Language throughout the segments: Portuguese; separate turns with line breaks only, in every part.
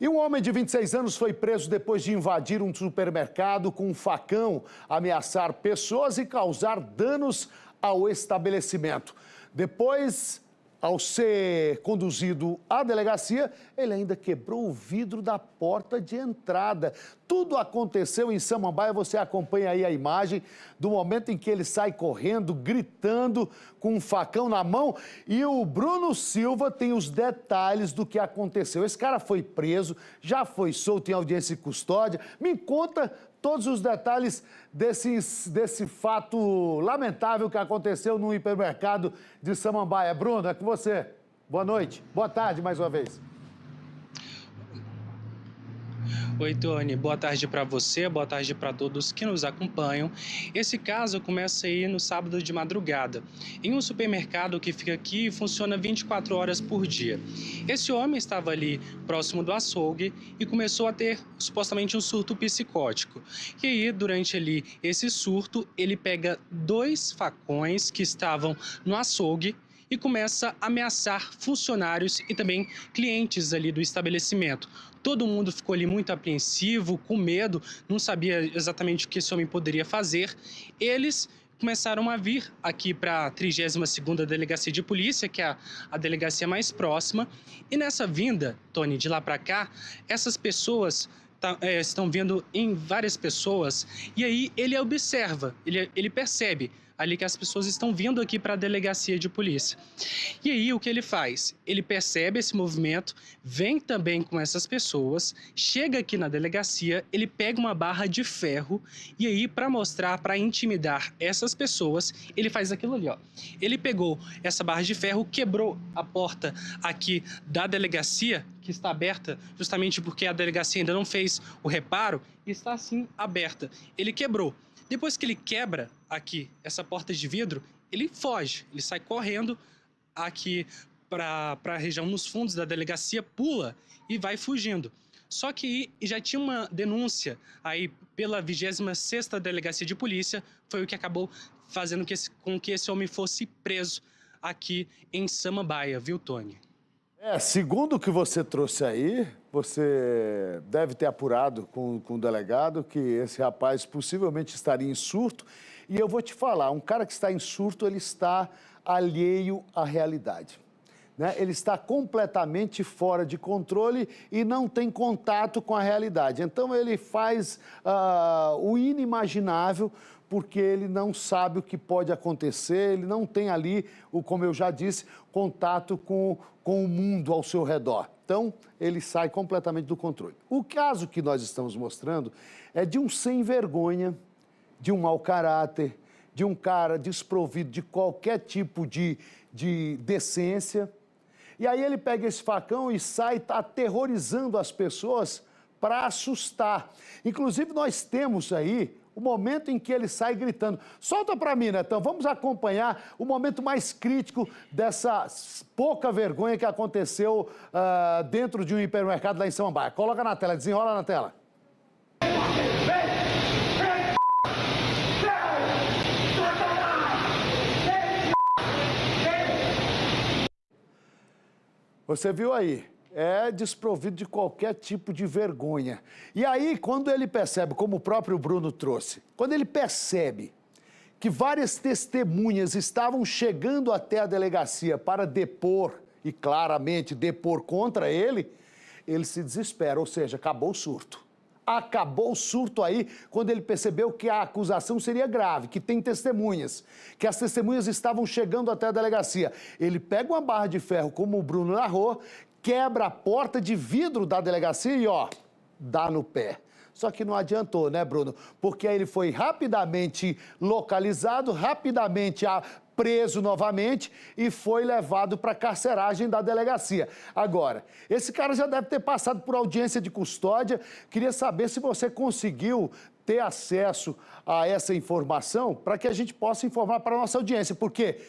E um homem de 26 anos foi preso depois de invadir um supermercado com um facão, ameaçar pessoas e causar danos ao estabelecimento. Depois, ao ser conduzido à delegacia, ele ainda quebrou o vidro da porta de entrada. Tudo aconteceu em Samambaia, você acompanha aí a imagem do momento em que ele sai correndo, gritando, com um facão na mão. E o Bruno Silva tem os detalhes do que aconteceu. Esse cara foi preso, já foi solto em audiência e custódia. Me conta todos os detalhes desse fato lamentável que aconteceu no hipermercado de Samambaia. Bruno, é com você. Boa noite. Boa tarde, mais uma vez.
Oi, Tony. Boa tarde para você, boa tarde para todos que nos acompanham. Esse caso começa aí no sábado de madrugada, em um supermercado que fica aqui e funciona 24 horas por dia. Esse homem estava ali próximo do açougue e começou a ter supostamente um surto psicótico. E aí, durante ali esse surto, ele pega 2 facões que estavam no açougue e começa a ameaçar funcionários e também clientes ali do estabelecimento. Todo mundo ficou ali muito apreensivo, com medo, não sabia exatamente o que esse homem poderia fazer. Eles começaram a vir aqui para a 32ª Delegacia de Polícia, que é a delegacia mais próxima. E nessa vinda, Tony, de lá para cá, essas pessoas estão vendo em várias pessoas, e aí ele observa, ele percebe ali que as pessoas estão vindo aqui para a delegacia de polícia. E aí o que ele faz? Ele percebe esse movimento, vem também com essas pessoas, chega aqui na delegacia, ele pega uma barra de ferro e aí para mostrar, para intimidar essas pessoas, ele faz aquilo ali, ó. Ele pegou essa barra de ferro, quebrou a porta aqui da delegacia, que está aberta justamente porque a delegacia ainda não fez o reparo e está assim aberta. Ele quebrou. Depois que ele quebra aqui essa porta de vidro, ele foge, ele sai correndo aqui para a região nos fundos da delegacia, pula e vai fugindo. Só que já tinha uma denúncia aí pela 26ª Delegacia de Polícia, foi o que acabou fazendo com que esse homem fosse preso aqui em Samambaia, viu, Tony?
Segundo o que você trouxe aí, você deve ter apurado com o delegado que esse rapaz possivelmente estaria em surto. E eu vou te falar, um cara que está em surto, ele está alheio à realidade, né? Ele está completamente fora de controle e não tem contato com a realidade. Então ele faz o inimaginável, porque ele não sabe o que pode acontecer, ele não tem ali, como eu já disse, contato com o mundo ao seu redor. Então, ele sai completamente do controle. O caso que nós estamos mostrando é de um sem-vergonha, de um mau caráter, de um cara desprovido de qualquer tipo de decência. E aí ele pega esse facão e sai aterrorizando as pessoas para assustar. Inclusive, nós temos aí o momento em que ele sai gritando. Solta para mim, Netão, vamos acompanhar o momento mais crítico dessa pouca vergonha que aconteceu dentro de um hipermercado lá em Samambaia. Coloca na tela, desenrola na tela. Você viu aí? É desprovido de qualquer tipo de vergonha. E aí, quando ele percebe, como o próprio Bruno trouxe, quando ele percebe que várias testemunhas estavam chegando até a delegacia para depor, e claramente depor contra ele, ele se desespera, ou seja, acabou o surto. Acabou o surto aí quando ele percebeu que a acusação seria grave, que tem testemunhas, que as testemunhas estavam chegando até a delegacia. Ele pega uma barra de ferro, como o Bruno narrou, quebra a porta de vidro da delegacia e, ó, dá no pé. Só que não adiantou, né, Bruno? Porque aí ele foi rapidamente localizado, rapidamente preso novamente e foi levado para a carceragem da delegacia. Agora, esse cara já deve ter passado por audiência de custódia. Queria saber se você conseguiu ter acesso a essa informação para que a gente possa informar para a nossa audiência, porque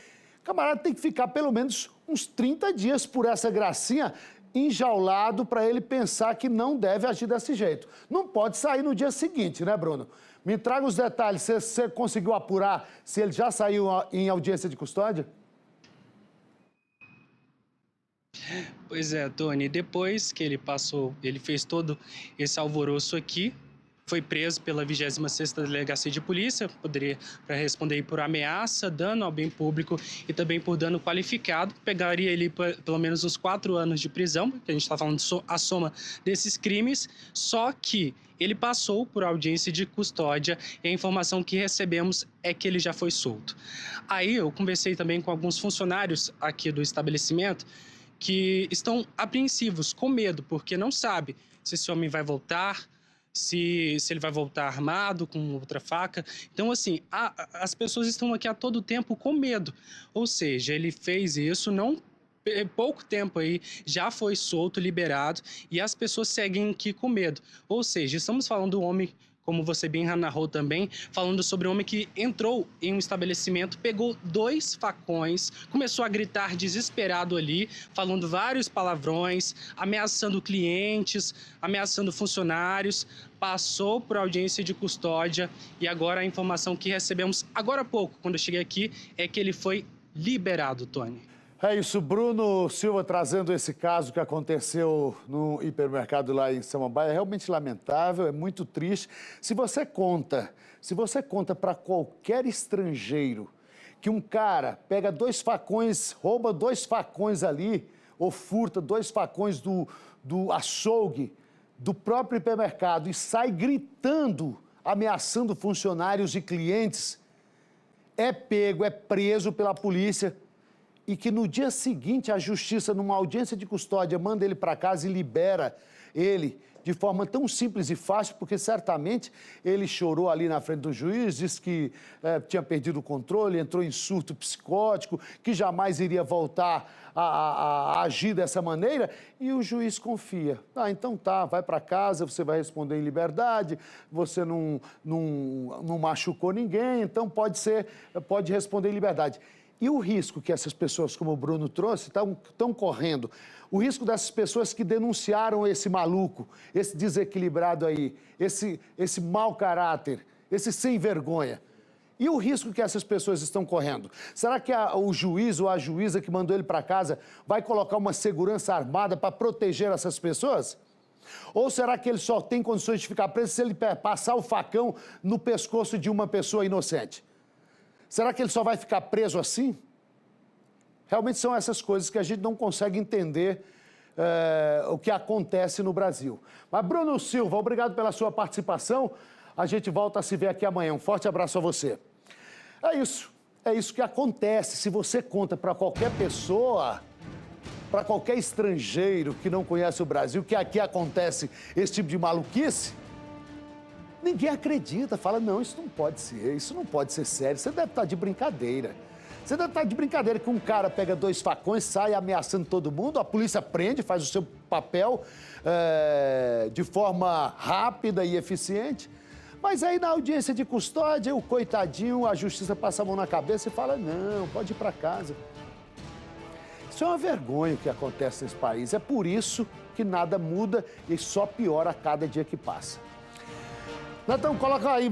o camarada tem que ficar pelo menos uns 30 dias por essa gracinha enjaulado para ele pensar que não deve agir desse jeito. Não pode sair no dia seguinte, né, Bruno? Me traga os detalhes. Você conseguiu apurar se ele já saiu em audiência de custódia?
Pois é, Tony, depois que ele fez todo esse alvoroço aqui, foi preso pela 26ª Delegacia de Polícia, poderia para responder aí por ameaça, dano ao bem público e também por dano qualificado. Pegaria ele pelo menos uns 4 anos de prisão, que a gente está falando a soma desses crimes, só que ele passou por audiência de custódia e a informação que recebemos é que ele já foi solto. Aí eu conversei também com alguns funcionários aqui do estabelecimento que estão apreensivos, com medo, porque não sabe se esse homem vai voltar, se ele vai voltar armado, com outra faca. Então, assim, as pessoas estão aqui a todo tempo com medo. Ou seja, ele fez isso, não pouco tempo aí, já foi solto, liberado, e as pessoas seguem aqui com medo. Ou seja, estamos falando do homem, como você bem narrou também, falando sobre um homem que entrou em um estabelecimento, pegou 2 facões, começou a gritar desesperado ali, falando vários palavrões, ameaçando clientes, ameaçando funcionários, passou por audiência de custódia e agora a informação que recebemos agora há pouco, quando eu cheguei aqui, é que ele foi liberado, Tony.
É isso, Bruno Silva trazendo esse caso que aconteceu no hipermercado lá em Samambaia. É realmente lamentável, é muito triste. Se você conta para qualquer estrangeiro que um cara pega 2 facões, rouba 2 facões ali, ou furta 2 facões do açougue, do próprio hipermercado e sai gritando, ameaçando funcionários e clientes, é pego, é preso pela polícia, e que no dia seguinte a justiça, numa audiência de custódia, manda ele para casa e libera ele de forma tão simples e fácil, porque certamente ele chorou ali na frente do juiz, disse que tinha perdido o controle, entrou em surto psicótico, que jamais iria voltar a agir dessa maneira, e o juiz confia. Ah, então tá, vai para casa, você vai responder em liberdade, você não machucou ninguém, então pode responder em liberdade. E o risco que essas pessoas, como o Bruno trouxe, estão correndo? O risco dessas pessoas que denunciaram esse maluco, esse desequilibrado aí, esse mau caráter, esse sem vergonha. E o risco que essas pessoas estão correndo? Será que o juiz ou a juíza que mandou ele para casa vai colocar uma segurança armada para proteger essas pessoas? Ou será que ele só tem condições de ficar preso se ele passar o facão no pescoço de uma pessoa inocente? Será que ele só vai ficar preso assim? Realmente são essas coisas que a gente não consegue entender o que acontece no Brasil. Mas, Bruno Silva, obrigado pela sua participação. A gente volta a se ver aqui amanhã. Um forte abraço a você. É isso que acontece. Se você conta para qualquer pessoa, para qualquer estrangeiro que não conhece o Brasil, que aqui acontece esse tipo de maluquice, ninguém acredita, fala, não, isso não pode ser sério, você deve estar de brincadeira. Você deve estar de brincadeira que um cara pega 2 facões, sai ameaçando todo mundo, a polícia prende, faz o seu papel de forma rápida e eficiente. Mas aí na audiência de custódia, o coitadinho, a justiça passa a mão na cabeça e fala, não, pode ir para casa. Isso é uma vergonha o que acontece nesse país, é por isso que nada muda e só piora a cada dia que passa. Então, coloca aí.